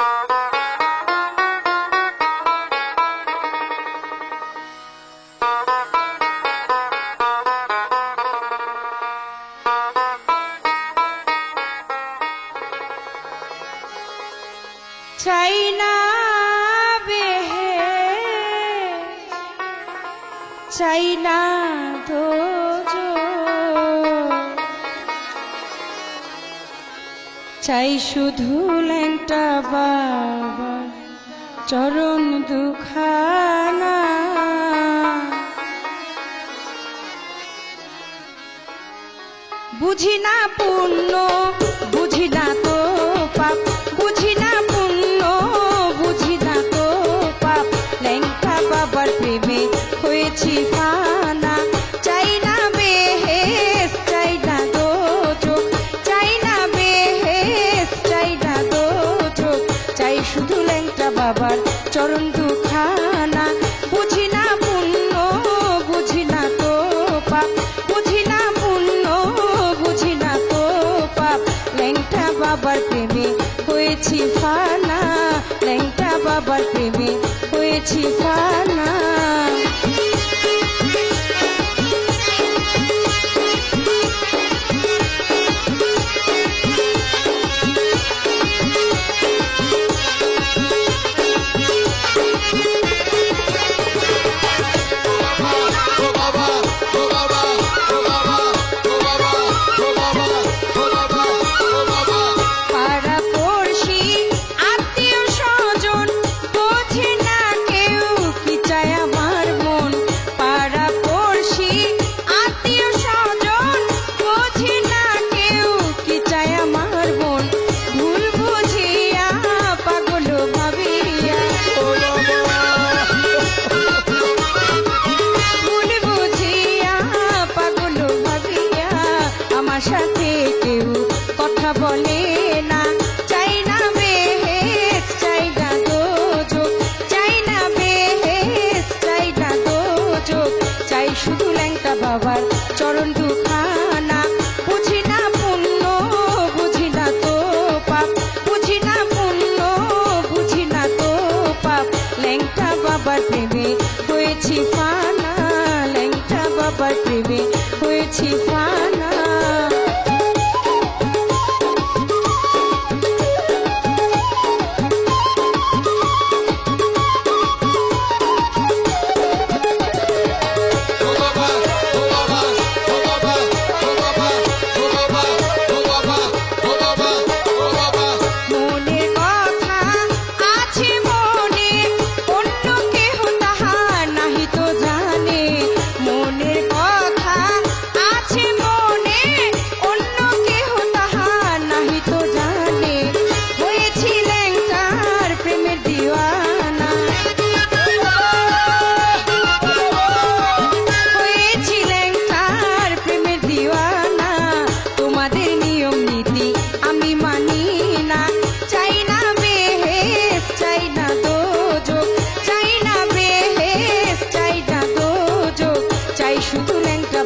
চাই না বেহে চাই না চাই শুধু ল্যাংটা বাবার চরণ দুখানা। বুঝি না পুণ্য বুঝি না তো পাপ, বুঝি না পুণ্য বুঝি না তো পাপ, ল্যাংটা বাবার প্রেমে হয়েছি ফানা। চাই না বেহেশ চাই না দোজখ, চাই না বেহেশ চাই না দোজখ, চাই শুধু ল্যাংটা বাবার চরণ দুখানা। বুঝি না পুণ্য বুঝি না তো পাপ, বুঝি না পুণ্য বুঝি না তো পাপ, ল্যাংটা বাবার প্রেমে হয়েছি ফানা, ল্যাংটা বাবার প্রেমে হয়েছি ফানা। সাথে কেউ কথা বলে না, চাই না বেহেশ চাই না দোজখ, চাই না বেহেশ চাই না দোজখ, চাই শুধু ল্যাংটা বাবার চরণ দুখানা। বুঝি না পুণ্য বুঝি না তো পাপ, বুঝি না পুণ্য বুঝি না তো পাপ, ল্যাংটা বাবার প্রেমে হয়েছি ফানা, ল্যাংটা বাবার প্রেমে হয়েছি ফানা।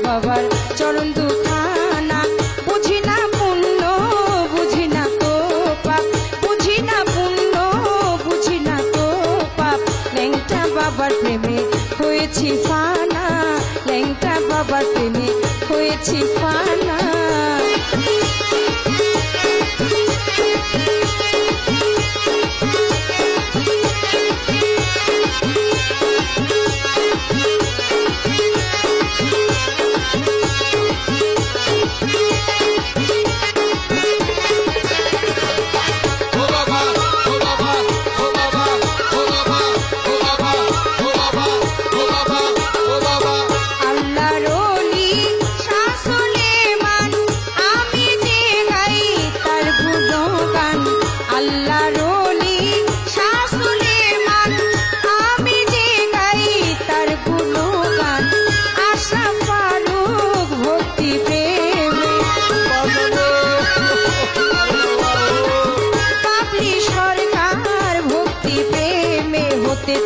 বাবার চরণ দুখানা। বুঝি না পুণ্য বুঝি না তো পাপ, বুঝি না পুণ্য বুঝি না তো পাপ, ল্যাংটা বাবার প্রেমে হয়েছি ফানা, ল্যাংটা বাবার প্রেমে হয়েছি ফানা।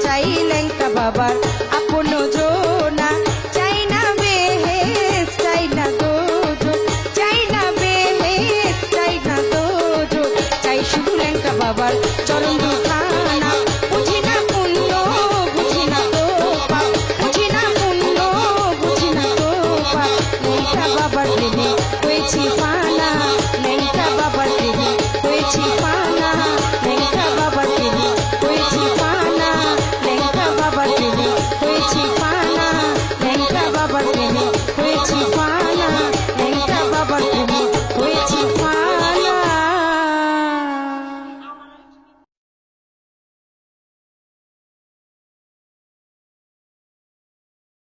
চাই ল্যাংটা বাবার আপন জোনা, চাই না বেহেশ চাই না দোজখ, চাই না বেহেশ চাই না দোজখ, চাই শুধু ল্যাংটা বাবার